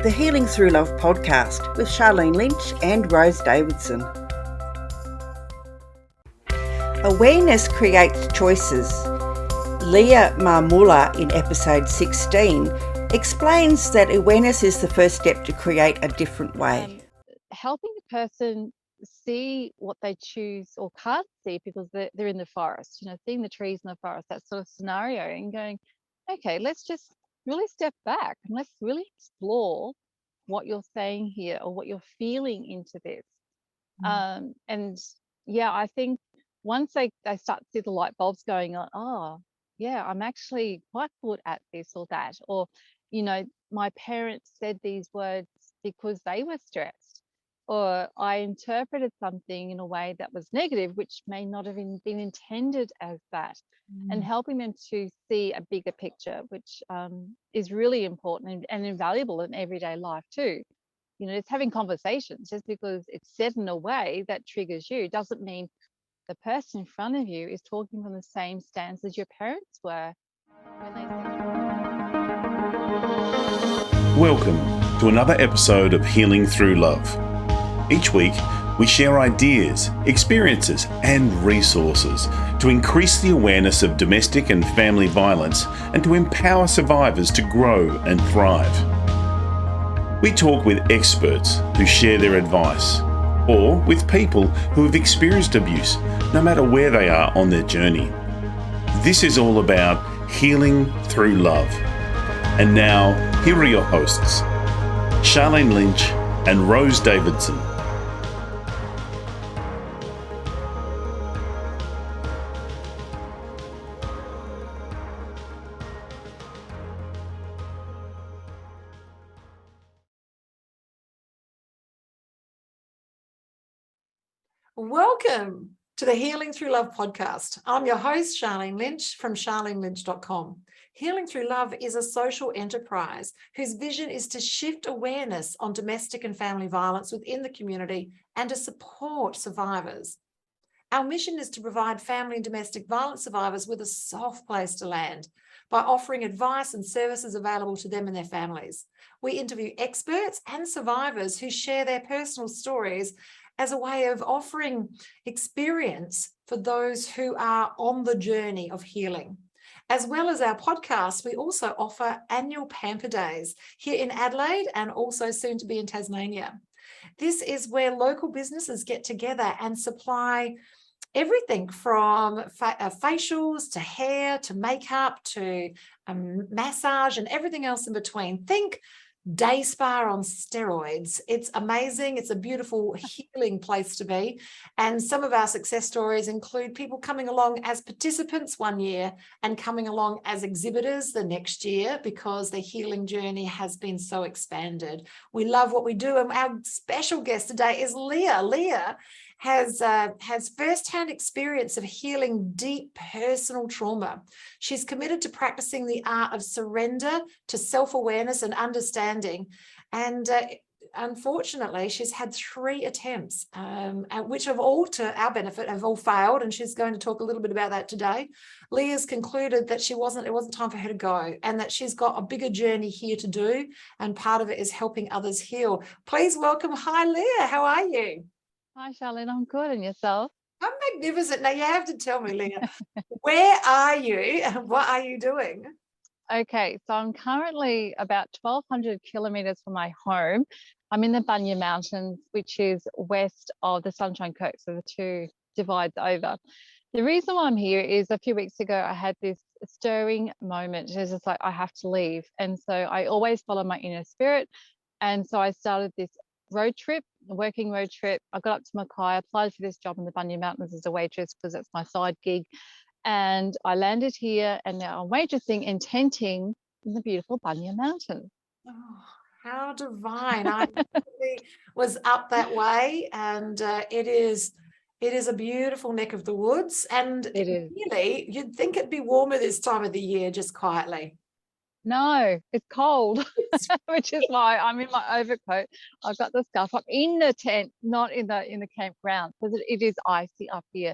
the Healing Through Love podcast with Charlene Lynch and Rose Davidson. Awareness creates choices. Leah Marmulla in episode 16 explains that awareness is the first step to create a different way. Helping the person see what they choose or can't see because they're in the forest, seeing the trees in the forest, that sort of scenario, and going, okay, let's just really step back and let's really explore what you're saying here or what you're feeling into this. And yeah, I think once they start to see the light bulbs going on, oh yeah, I'm actually quite good at this or that, or my parents said these words because they were stressed, or I interpreted something in a way that was negative, which may not have been intended as that, and helping them to see a bigger picture, which is really important and invaluable in everyday life too. It's having conversations. Just because it's said in a way that triggers you doesn't mean the person in front of you is talking from the same stance as your parents were when they said it. Welcome to another episode of Healing Through Love. Each week, we share ideas, experiences, and resources to increase the awareness of domestic and family violence and to empower survivors to grow and thrive. We talk with experts who share their advice, or with people who have experienced abuse, no matter where they are on their journey. This is all about healing through love. And now, here are your hosts, Charlene Lynch and Rose Davidson. Welcome to the Healing Through Love podcast. I'm your host, Charlene Lynch from charlenelynch.com. Healing Through Love is a social enterprise whose vision is to shift awareness on domestic and family violence within the community and to support survivors. Our mission is to provide family and domestic violence survivors with a soft place to land by offering advice and services available to them and their families. We interview experts and survivors who share their personal stories as a way of offering experience for those who are on the journey of healing. As well as our podcast, we also offer annual Pamper Days here in Adelaide and also soon to be in Tasmania. This is where local businesses get together and supply everything from facials to hair to makeup to massage and everything else in between. Think day spa on steroids. It's amazing. It's a beautiful healing place to be. And some of our success stories include people coming along as participants one year and coming along as exhibitors the next year because their healing journey has been so expanded. We love what we do. And our special guest today is Leah. Leah has first-hand experience of healing deep personal trauma. She's committed to practicing the art of surrender to self-awareness and understanding. And unfortunately, she's had 3 attempts, which have all, to our benefit, have all failed. And she's going to talk a little bit about that today. Leah's concluded that it wasn't time for her to go and that she's got a bigger journey here to do. And part of it is helping others heal. Please welcome. Hi, Leah. How are you? Hi, Charlene. I'm good. And yourself? I'm magnificent. Now, you have to tell me, Leah, where are you and what are you doing? Okay, so I'm currently about 1,200 kilometres from my home. I'm in the Bunya Mountains, which is west of the Sunshine Coast, so the two divides over. The reason why I'm here is a few weeks ago, I had this stirring moment. It was just like, I have to leave. And so I always follow my inner spirit. And so I started this working road trip. I got up to Mackay, applied for this job in the Bunya Mountains as a waitress because that's my side gig. And I landed here and now I'm waitressing and tenting in the beautiful Bunya Mountains. Oh, how divine. I was up that way and it is a beautiful neck of the woods. And It is. Really, you'd think it'd be warmer this time of the year, just quietly. No, it's cold, which is why I'm in my overcoat. I've got the scarf. I'm in the tent, not in the campground, because it is icy up here,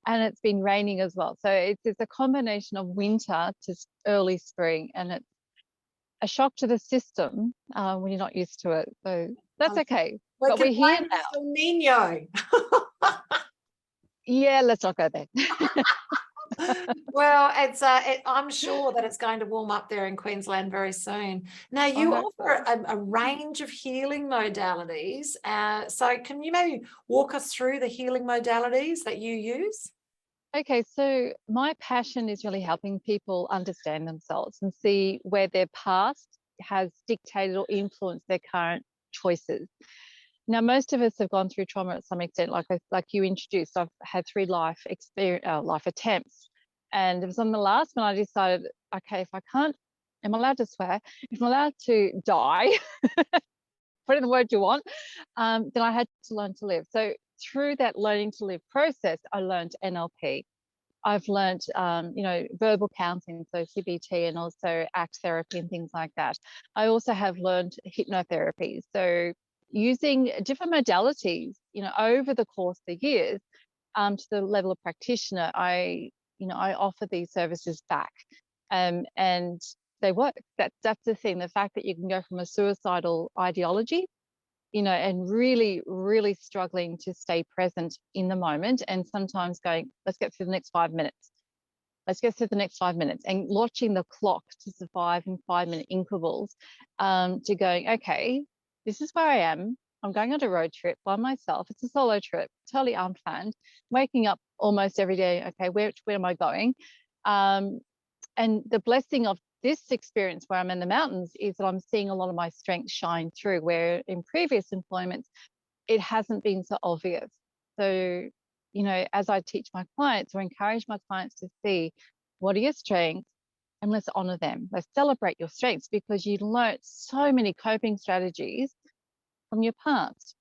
and it's been raining as well. So it's a combination of winter to early spring, and a shock to the system when you're not used to it. So that's okay. We But can we're here blame now. El Nino. Yeah, let's not go there. Well, I'm sure that it's going to warm up there in Queensland very soon. Now, you offer a range of healing modalities. So can you maybe walk us through the healing modalities that you use? Okay, so my passion is really helping people understand themselves and see where their past has dictated or influenced their current choices. Now, most of us have gone through trauma at some extent, like you introduced. I've had 3 life attempts, and it was on the last one I decided, okay, if I can't, am I allowed to swear? If I'm allowed to die, put in the word you want, then I had to learn to live. So through that learning to live process, I learned NLP. I've learned, verbal counseling, so CBT, and also ACT therapy and things like that. I also have learned hypnotherapy. So using different modalities, over the course of the years, to the level of practitioner, I offer these services back, and they work. That's the thing. The fact that you can go from a suicidal ideology, and really, really struggling to stay present in the moment, and sometimes going, let's get through the next 5 minutes. Let's get through the next 5 minutes, and watching the clock to survive in 5-minute intervals, to going, okay, this is where I am. I'm going on a road trip by myself. It's a solo trip, totally unplanned. Waking up almost every day. Okay, where am I going? And the blessing of this experience where I'm in the mountains is that I'm seeing a lot of my strengths shine through, where in previous employments, it hasn't been so obvious. So, as I teach my clients or encourage my clients to see what are your strengths, and let's honor them. Let's celebrate your strengths, because you learnt so many coping strategies from your past.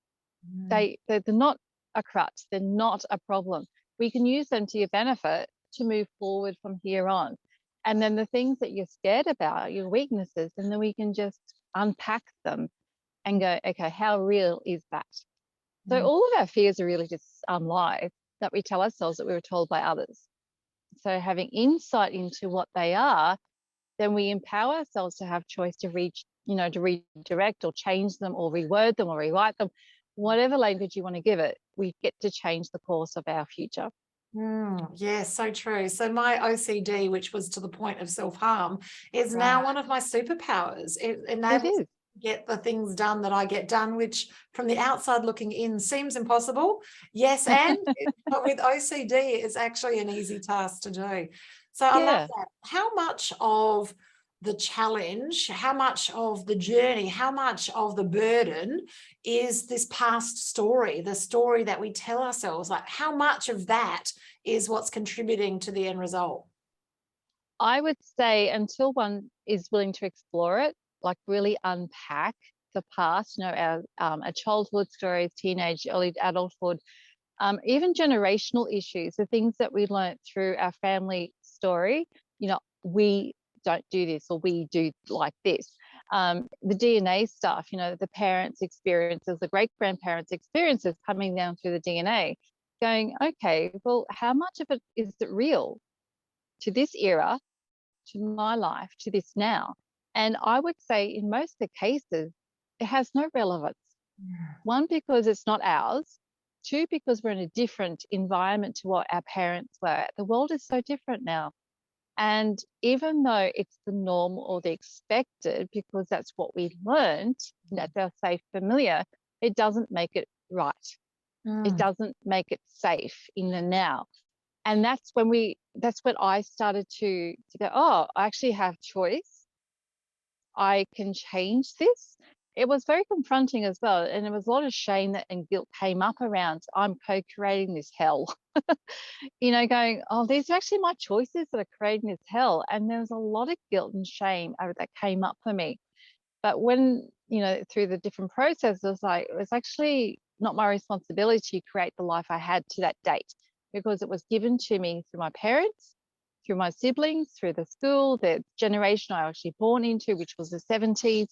They're not a crutch. They're not a problem. We can use them to your benefit to move forward from here on. And then the things that you're scared about, your weaknesses, and then we can just unpack them and go, okay, how real is that? So all of our fears are really just lies that we tell ourselves that we were told by others. So having insight into what they are, then we empower ourselves to have choice to redirect or change them or reword them or rewrite them, whatever language you want to give it. We get to change the course of our future. Yeah, so true. So my OCD, which was to the point of self-harm, is now one of my superpowers. It enables me to get the things done that I get done, which from the outside looking in seems impossible. Yes, and but with OCD, it's actually an easy task to do. So I love that. How much of the challenge, how much of the journey, how much of the burden is this past story, the story that we tell ourselves? Like, how much of that is what's contributing to the end result? I would say until one is willing to explore it, like really unpack the past, our childhood stories, teenage, early adulthood, even generational issues, the things that we learnt through our family story, we don't do this, or we do like this. The DNA stuff, the parents' experiences, the great-grandparents' experiences coming down through the DNA, going, okay, well, how much of it is it real to this era, to my life, to this now? And I would say in most of the cases, it has no relevance. One, because it's not ours. Two, because we're in a different environment to what our parents were. The world is so different now. And even though it's the norm or the expected, because that's what we learned, that's our safe familiar, it doesn't make it right. It doesn't make it safe in the now. And that's when I started to go, oh, I actually have choice. I can change this. It was very confronting as well. And there was a lot of shame and guilt came up around, I'm co-creating this hell. Going, oh, these are actually my choices that are creating this hell. And there was a lot of guilt and shame that came up for me. But when, through the different processes, it was actually not my responsibility to create the life I had to that date, because it was given to me through my parents, through my siblings, through the school, the generation I was actually born into, which was the 70s,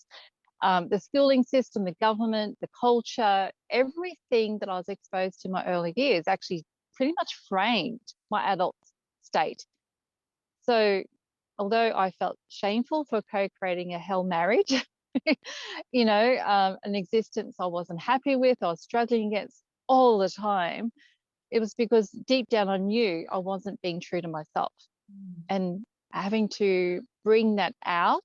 the schooling system, the government, the culture, everything that I was exposed to in my early years actually pretty much framed my adult state. So although I felt shameful for co-creating a hell marriage, an existence I wasn't happy with, I was struggling against all the time, it was because deep down I knew I wasn't being true to myself. And having to bring that out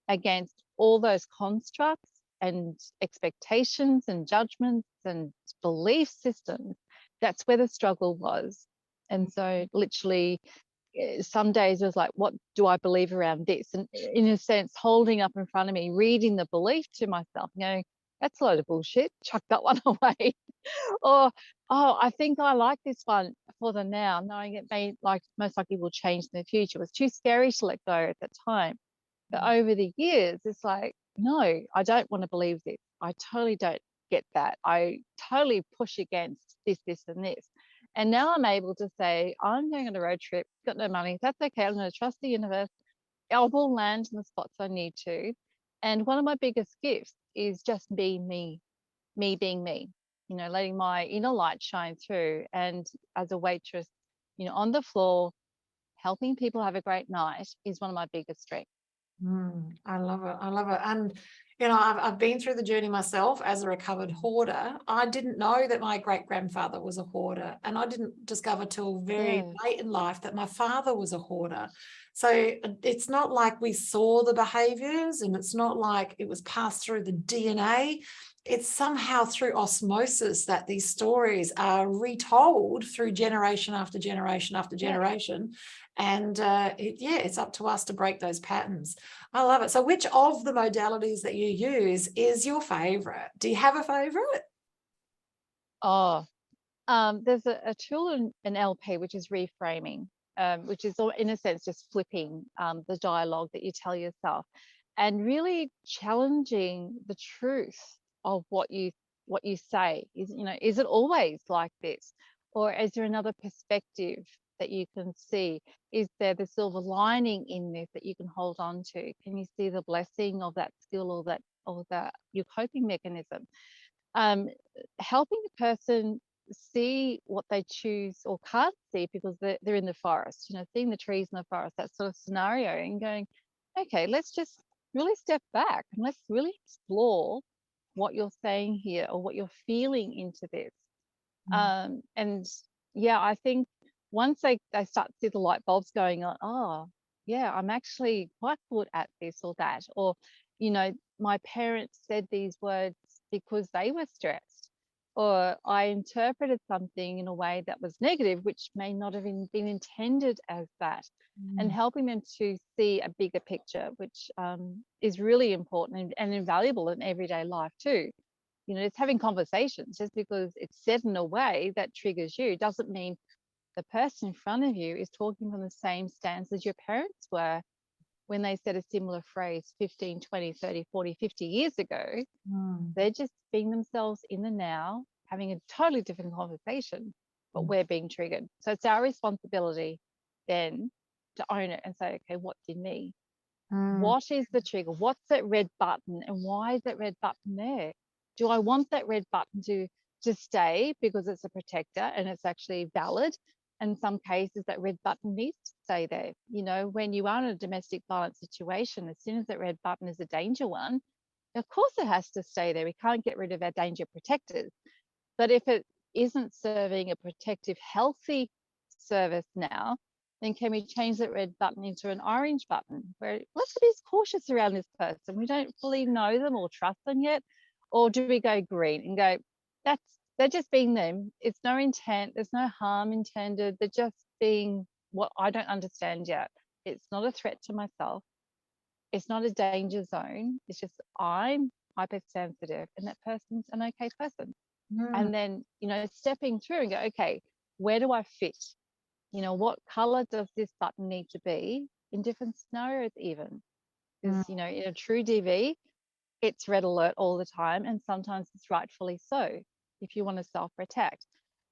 against all those constructs and expectations and judgments and belief systems, that's where the struggle was. And so literally some days it was like, what do I believe around this? And in a sense, holding up in front of me, reading the belief to myself, going, that's a load of bullshit, chuck that one away. Or, oh, I think I like this one for the now, knowing it may, like, most likely will change in the future. It was too scary to let go at that time. But over the years, it's like, no, I don't want to believe this. I totally don't get that. I totally push against this, this, and this. And now I'm able to say, I'm going on a road trip, got no money. That's okay. I'm going to trust the universe. I will land in the spots I need to. And one of my biggest gifts is just being me being me, letting my inner light shine through. And as a waitress, on the floor, helping people have a great night is one of my biggest strengths. I love it. I love it. And, I've been through the journey myself as a recovered hoarder. I didn't know that my great-grandfather was a hoarder. And I didn't discover till very late in life that my father was a hoarder. So it's not like we saw the behaviors, and it's not like it was passed through the DNA. It's somehow through osmosis that these stories are retold through generation after generation after generation. And it's up to us to break those patterns. I love it. So which of the modalities that you use is your favorite? Do you have a favorite? There's a tool in an LP, which is reframing, which is in a sense just flipping the dialogue that you tell yourself and really challenging the truth of what you say. Is it always like this? Or is there another perspective that you can see? Is there the silver lining in this that you can hold on to? Can you see the blessing of that skill or that your coping mechanism? Helping the person see what they choose or can't see because they're in the forest, seeing the trees in the forest, that sort of scenario, and going, okay, let's just really step back and let's really explore what you're saying here or what you're feeling into this. I think once they start to see the light bulbs going on, oh yeah, I'm actually quite good at this or that, or my parents said these words because they were stressed, or I interpreted something in a way that was negative, which may not have been intended as that. And helping them to see a bigger picture, which is really important and invaluable in everyday life too. It's having conversations. Just because it's said in a way that triggers you doesn't mean the person in front of you is talking from the same stance as your parents were when they said a similar phrase 15, 20, 30, 40, 50 years ago. They're just being themselves in the now, having a totally different conversation, but we're being triggered. So it's our responsibility then to own it and say, okay, what's in me? What is the trigger? What's that red button? And why is that red button there? Do I want that red button to stay because it's a protector and it's actually valid? In some cases, that red button needs to stay there. When you are in a domestic violence situation, as soon as that red button is a danger one, of course it has to stay there. We can't get rid of our danger protectors. But if it isn't serving a protective, healthy service now, then can we change that red button into an orange button where let's be cautious around this person? We don't fully know them or trust them yet. Or do we go green and go, they're just being them. It's no intent. There's no harm intended. They're just being what I don't understand yet. It's not a threat to myself. It's not a danger zone. It's just I'm hypersensitive and that person's an okay person. And then, stepping through and go, okay, where do I fit? What color does this button need to be in different scenarios even? Because, in a true DV, it's red alert all the time. And sometimes it's rightfully so if you want to self-protect.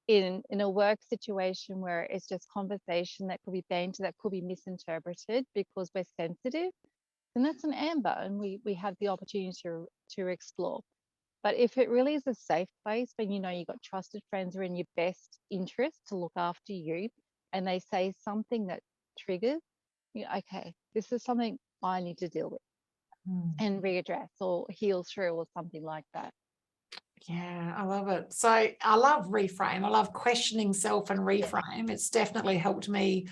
In a work situation where it's just conversation that could be banter, that could be misinterpreted because we're sensitive, then that's an amber and we have the opportunity to explore. But if it really is a safe place when you've got trusted friends who are in your best interest to look after you and they say something that triggers, okay, this is something I need to deal with and readdress or heal through or something like that. Yeah, I love it. So I love reframe. I love questioning self and reframe. It's definitely helped me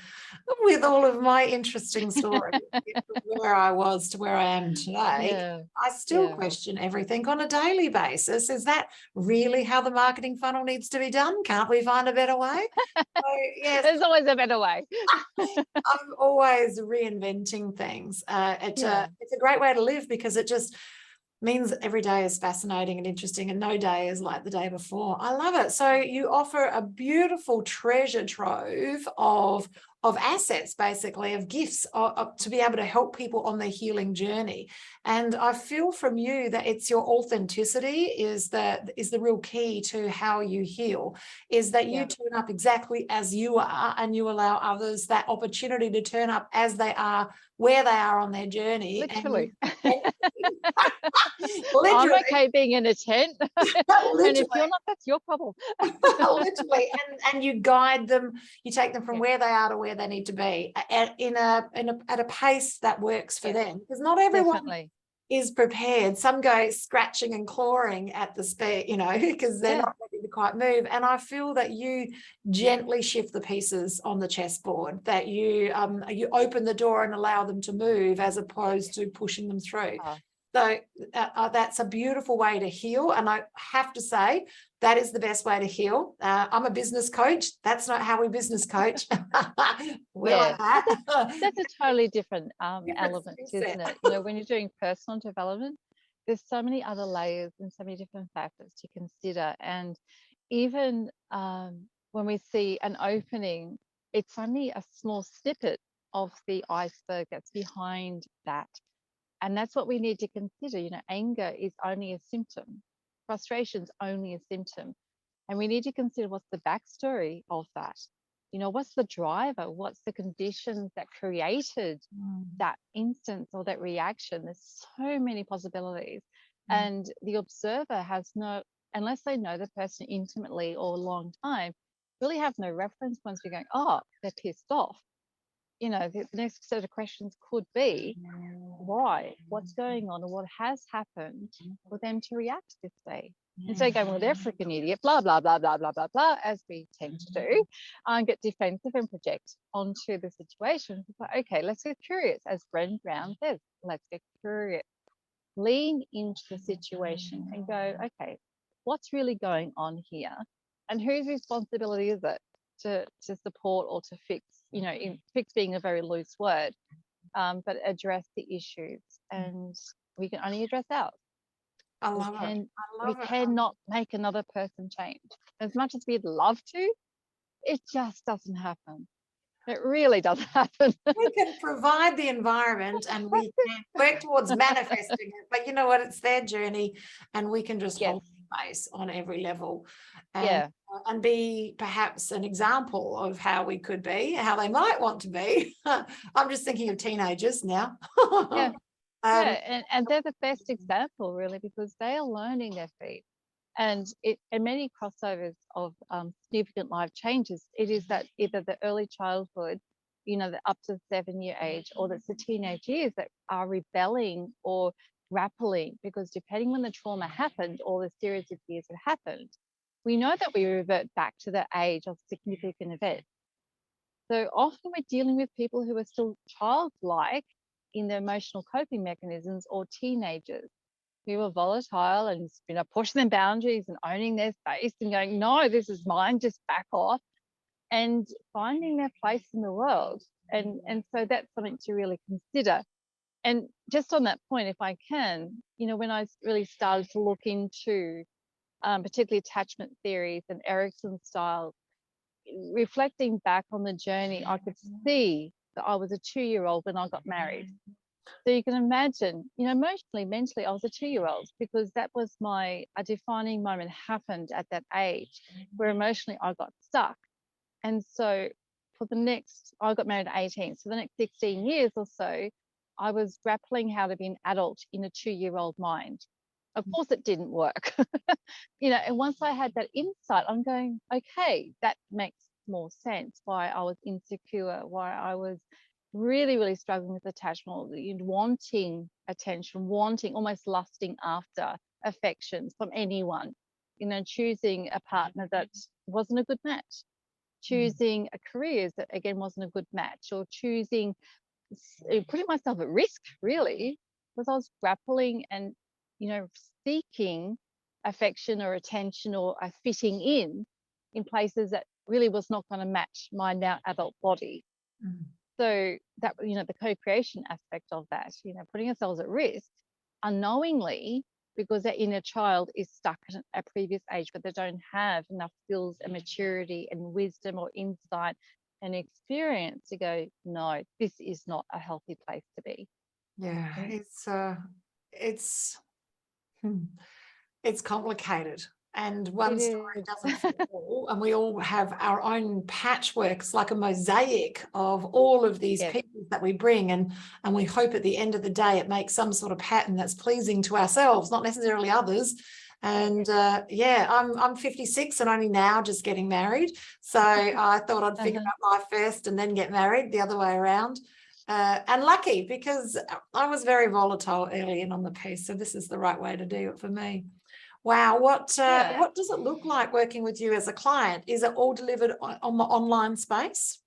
with all of my interesting stories from where I was to where I am today. Yeah. I still question everything on a daily basis. Is that really how the marketing funnel needs to be done? Can't we find a better way? So, yes, There's always a better way. I'm always reinventing things. It's a great way to live because it just means every day is fascinating and interesting and no day is like the day before. I love it. So you offer a beautiful treasure trove of assets, basically, of gifts to be able to help people on their healing journey. And I feel from you that it's your authenticity is the real key to how you heal, is that you turn up exactly as you are and you allow others that opportunity to turn up as they are, where they are on their journey. Literally. Literally. I'm okay being in a tent. And if you're not, that's your problem. Literally. And you guide them, you take them from where they are to where they need to be at a pace that works for them. Because not everyone is prepared. Some go scratching and clawing at the speed, because they're not ready to quite move. And I feel that you gently shift the pieces on the chessboard, that you open the door and allow them to move as opposed to pushing them through. So that's a beautiful way to heal. And I have to say, that is the best way to heal. I'm a business coach. That's not how we business coach. That's a totally different element, isn't it? When you're doing personal development, there's so many other layers and so many different factors to consider. And even when we see an opening, it's only a small snippet of the iceberg that's behind that. And that's what we need to consider. Anger is only a symptom. Frustration's only a symptom. And we need to consider what's the backstory of that. What's the driver? What's the conditions that created that instance or that reaction? There's so many possibilities. And the observer has unless they know the person intimately or a long time, really have no reference points for going, oh, they're pissed off. The next set of questions could be, why? What's going on, or what has happened for them to react this way? Instead of going, well, they're freaking idiot, blah, blah, blah, blah, blah, blah, blah, as we tend to do, get defensive and project onto the situation. But, okay, let's get curious. As Brené Brown says, let's get curious. Lean into the situation and go, okay, what's really going on here? And whose responsibility is it to support or to fix, fix being a very loose word, but address the issues. And we can only address ours. I love it. We cannot make another person change. As much as we'd love to, it just doesn't happen. It really doesn't happen. We can provide the environment and we can work towards manifesting it. But you know what? It's their journey and we can just hold space on every level and be perhaps an example of how we could be, how they might want to be. I'm just thinking of teenagers now. And they're the best example, really, because they are learning their feet. And many crossovers of significant life changes, it is that either the early childhood, the up to 7-year age, or that's the teenage years that are rebelling or grappling, because depending when the trauma happened or the series of years that happened, we know that we revert back to the age of significant event. So often we're dealing with people who are still childlike in their emotional coping mechanisms, or teenagers who are volatile and pushing their boundaries and owning their space and going, no, this is mine, just back off, and finding their place in the world. And so that's something to really consider. And just on that point, if I can, when I really started to look into particularly attachment theories and Erickson's style, reflecting back on the journey, I could see that I was a 2-year-old when I got married. So you can imagine, emotionally, mentally, I was a 2-year-old, because that was a defining moment happened at that age where emotionally I got stuck. And so I got married at 18. So the next 16 years or so, I was grappling how to be an adult in a 2-year-old mind. Of course, it didn't work. And once I had that insight, I'm going, okay, that makes more sense, why I was insecure, why I was really, really struggling with attachment, wanting attention, wanting, almost lusting after affections from anyone, choosing a partner that wasn't a good match, choosing a career that again wasn't a good match, or choosing, putting myself at risk, really, because I was grappling and, seeking affection or attention or a fitting in places that really was not going to match my now adult body. So that, the co-creation aspect of that, putting ourselves at risk unknowingly, because that inner child is stuck at a previous age, but they don't have enough skills and maturity and wisdom or insight and experience to go, no, this is not a healthy place to be. Yeah, it's complicated, and one story doesn't fit all, and we all have our own patchworks, like a mosaic of all of these pieces that we bring, and we hope at the end of the day it makes some sort of pattern that's pleasing to ourselves, not necessarily others. And I'm 56 and only now just getting married, so I thought I'd figure out life first and then get married, the other way around. And lucky, because I was very volatile early in on the piece, so this is the right way to do it for me. Wow, what does it look like working with you as a client? Is it all delivered on the online space?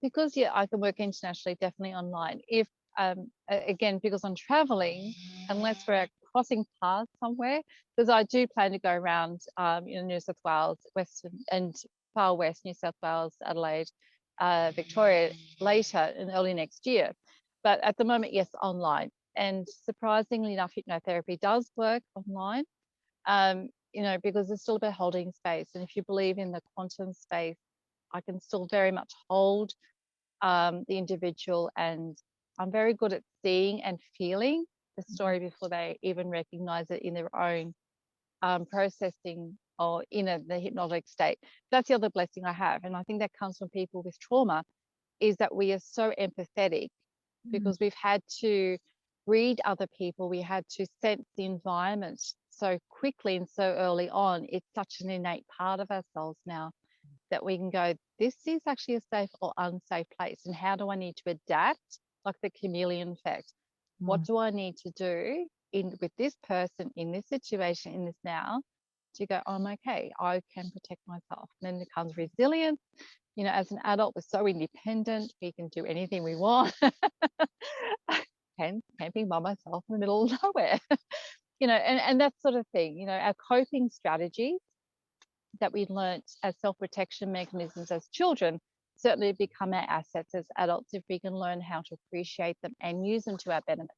Because I can work internationally, definitely online. If again, because I'm traveling, unless we're crossing paths somewhere, because I do plan to go around New South Wales, Western and far west, New South Wales, Adelaide, Victoria later and early next year. But at the moment, yes, online. And surprisingly enough, hypnotherapy does work online, because it's still about holding space. And if you believe in the quantum space, I can still very much hold the individual, and I'm very good at seeing and feeling the story before they even recognize it in their own processing or in the hypnotic state. That's the other blessing I have, and I think that comes from people with trauma, is that we are so empathetic because we've had to read other people, we had to sense the environment so quickly and so early on. It's such an innate part of ourselves now that we can go, this is actually a safe or unsafe place, and how do I need to adapt, like the chameleon effect? What do I need to do with this person, in this situation, in this now, to go, I'm okay, I can protect myself. And then comes resilience. As an adult, we're so independent, we can do anything we want. Camping by myself in the middle of nowhere, and that sort of thing. Our coping strategies that we learnt as self-protection mechanisms as children certainly become our assets as adults if we can learn how to appreciate them and use them to our benefit.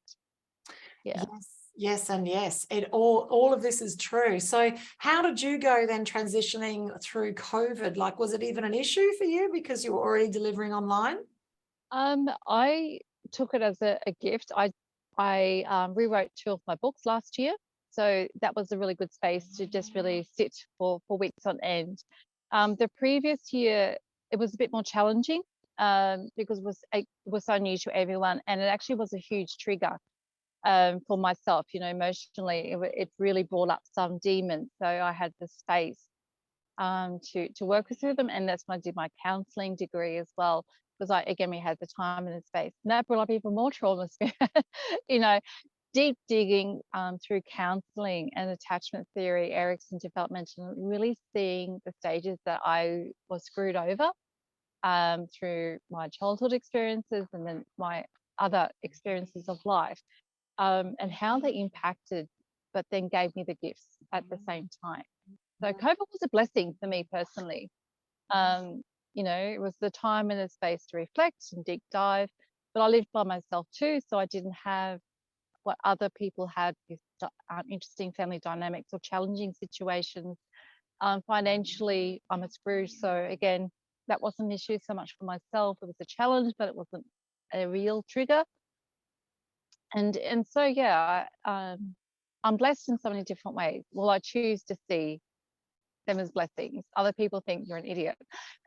Yes, and yes, all of this is true. So how did you go then transitioning through COVID? Like, was it even an issue for you because you were already delivering online? I took it as a gift. I rewrote 2 of my books last year, so that was a really good space to just really sit for weeks on end. The previous year, it was a bit more challenging because it was so new to everyone, and it actually was a huge trigger for myself. Emotionally, it really brought up some demons. So I had the space to work through them, and that's when I did my counselling degree as well, because we had the time and the space, and that brought up even more trauma. Deep digging through counselling and attachment theory, Erickson developmental, really seeing the stages that I was screwed over through my childhood experiences and then my other experiences of life, and how they impacted, but then gave me the gifts at the same time. So COVID was a blessing for me personally. It was the time and the space to reflect and deep dive, but I lived by myself too, so I didn't have what other people had with interesting family dynamics or challenging situations. Financially, I'm a Scrooge, so again, that wasn't an issue so much for myself. It was a challenge, but it wasn't a real trigger. And so I'm blessed in so many different ways. Well, I choose to see them as blessings. Other people think you're an idiot,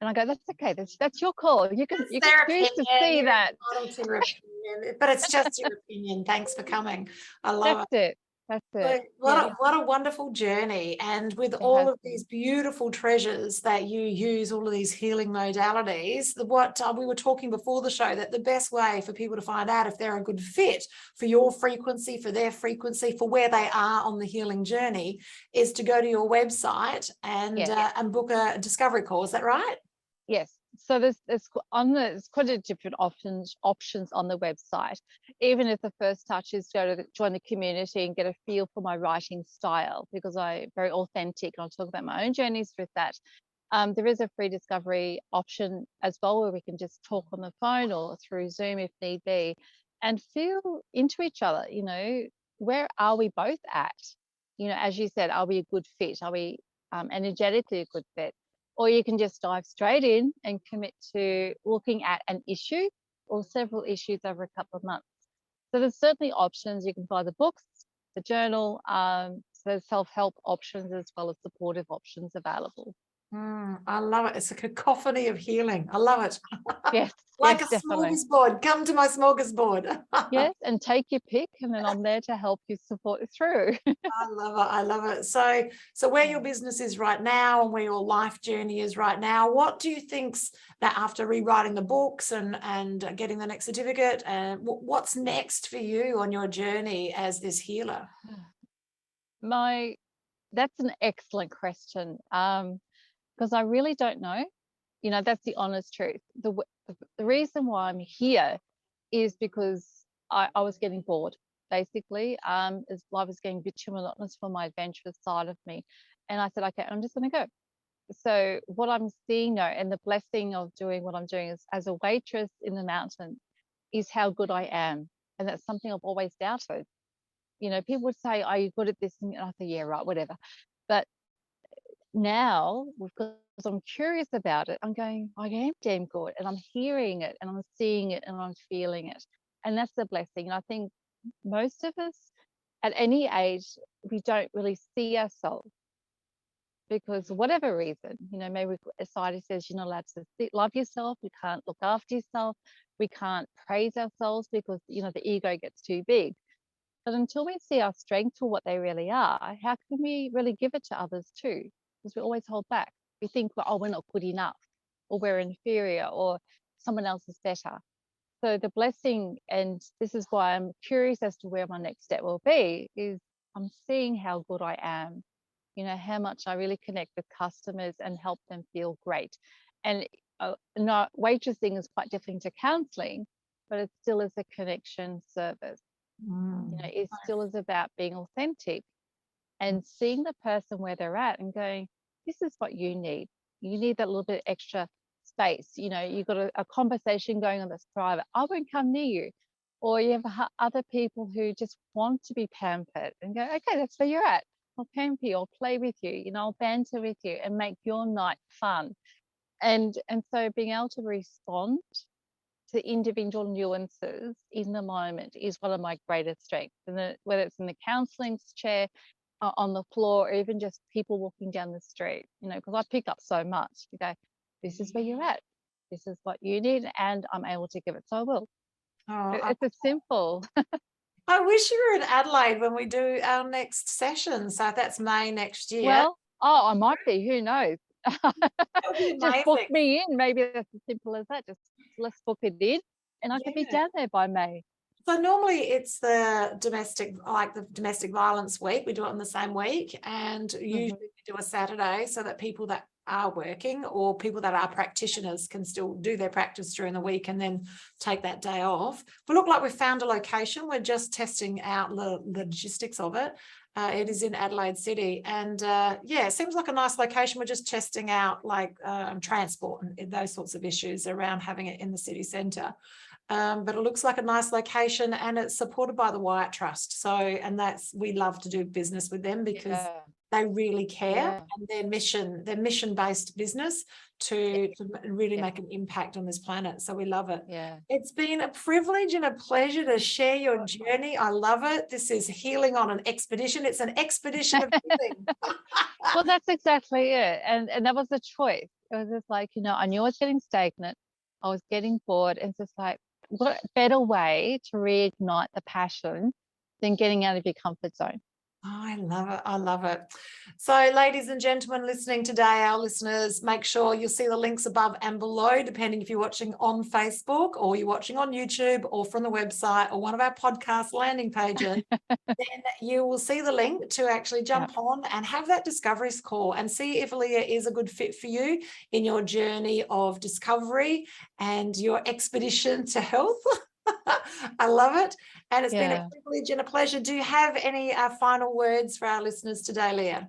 and I go, that's okay. That's your call. You can choose to see that. But it's just your opinion. Thanks for coming. I love it. That's So it. Yeah, what a wonderful journey. And with it all has of been. these beautiful treasures that you use, all of these healing modalities, what we were talking before the show, that the best way for people to find out if they're a good fit for your frequency, for their frequency, for where they are on the healing journey, is to go to your website and book a discovery call. Is that right? Yes. So there's quite a different options on the website. Even if the first touch is to join the community and get a feel for my writing style, because I'm very authentic and I'll talk about my own journeys with that. There is a free discovery option as well, where we can just talk on the phone or through Zoom if need be, and feel into each other. Where are we both at? As you said, are we a good fit? Are we energetically a good fit? Or you can just dive straight in and commit to looking at an issue or several issues over a couple of months. So there's certainly options. You can buy the books, the journal, so there's self-help options as well as supportive options available. I love it. It's a cacophony of healing. I love it. Yes, Like yes, a definitely. smorgasbord. Come to my smorgasbord. Yes, and take your pick, and then I'm there to help you support it through. I love it. I love it. So where your business is right now and where your life journey is right now, what do you think's that after rewriting the books and getting the next certificate, and what's next for you on your journey as this healer? That's an excellent question, because I really don't know. That's the honest truth. The reason why I'm here is because I was getting bored, basically. As life was getting a bit too monotonous for my adventurous side of me. And I said, okay, I'm just going to go. So what I'm seeing now, and the blessing of doing what I'm doing is, as a waitress in the mountains, is how good I am. And that's something I've always doubted. People would say, are you good at this? And I say, yeah, right, whatever. But now, because I'm curious about it, I'm going, I am damn good, and I'm hearing it and I'm seeing it and I'm feeling it. And that's the blessing. And I think most of us at any age, we don't really see ourselves because whatever reason, maybe society says you're not allowed to love yourself, you can't look after yourself, we can't praise ourselves because, the ego gets too big. But until we see our strengths for what they really are, how can we really give it to others too? Because we always hold back. We think, well, oh, we're not good enough, or we're inferior, or someone else is better. So the blessing, and this is why I'm curious as to where my next step will be, is I'm seeing how good I am, how much I really connect with customers and help them feel great. And no, waitressing is quite different to counseling, but it still is a connection service. It still is about being authentic and seeing the person where they're at and going, this is what you need. You need that little bit extra space. You've got a conversation going on that's private. I won't come near you. Or you have other people who just want to be pampered and go, okay, that's where you're at. I'll pamper you, I'll play with you, I'll banter with you and make your night fun. And so being able to respond to individual nuances in the moment is one of my greatest strengths. And whether it's in the counselling chair, on the floor, or even just people walking down the street, because I pick up so much. You go, this is where you're at. This is what you need, and I'm able to give it, so I will. It's a simple. I wish you were in Adelaide when we do our next session. So that's May next year. Well, I might be. Who knows? Just book amazing. me in. Maybe that's as simple as that. Just let's book it in, and I could be down there by May. So normally it's the domestic violence week. We do it on the same week, and usually we do a Saturday so that people that are working or people that are practitioners can still do their practice during the week and then take that day off. We look like we've found a location. We're just testing out the logistics of it. It is in Adelaide City, and it seems like a nice location. We're just testing out transport and those sorts of issues around having it in the city centre. But it looks like a nice location, and it's supported by the Wyatt Trust. So, and we love to do business with them because they really care, and their mission-based business to really make an impact on this planet. So we love it. Yeah. It's been a privilege and a pleasure to share your journey. I love it. This is healing on an expedition. It's an expedition of healing. Well, that's exactly it. And that was the choice. It was just like, I knew I was getting stagnant. I was getting bored. And it's just like, what better way to reignite the passion than getting out of your comfort zone? I love it. I love it. So, ladies and gentlemen listening today, our listeners, make sure you'll see the links above and below, depending if you're watching on Facebook or you're watching on YouTube or from the website or one of our podcast landing pages. Then you will see the link to actually jump on and have that discovery call and see if Leah is a good fit for you in your journey of discovery and your expedition to health. I love it. And it's been a privilege and a pleasure. Do you have any final words for our listeners today, Leah?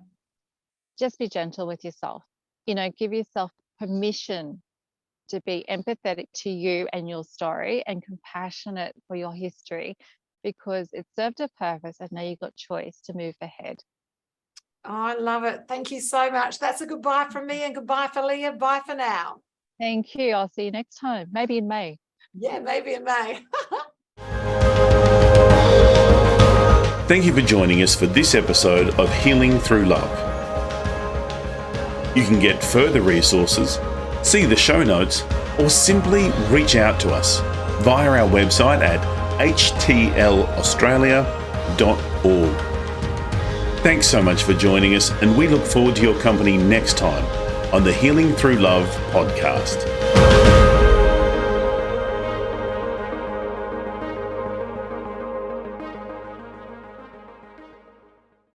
Just be gentle with yourself. Give yourself permission to be empathetic to you and your story and compassionate for your history, because it served a purpose and now you've got choice to move ahead. Oh, I love it. Thank you so much. That's a goodbye from me and goodbye for Leah. Bye for now. Thank you. I'll see you next time, maybe in May. Yeah, maybe in May. Thank you for joining us for this episode of Healing Through Love. You can get further resources, see the show notes, or simply reach out to us via our website at htlaustralia.org. Thanks so much for joining us, and we look forward to your company next time on the Healing Through Love podcast.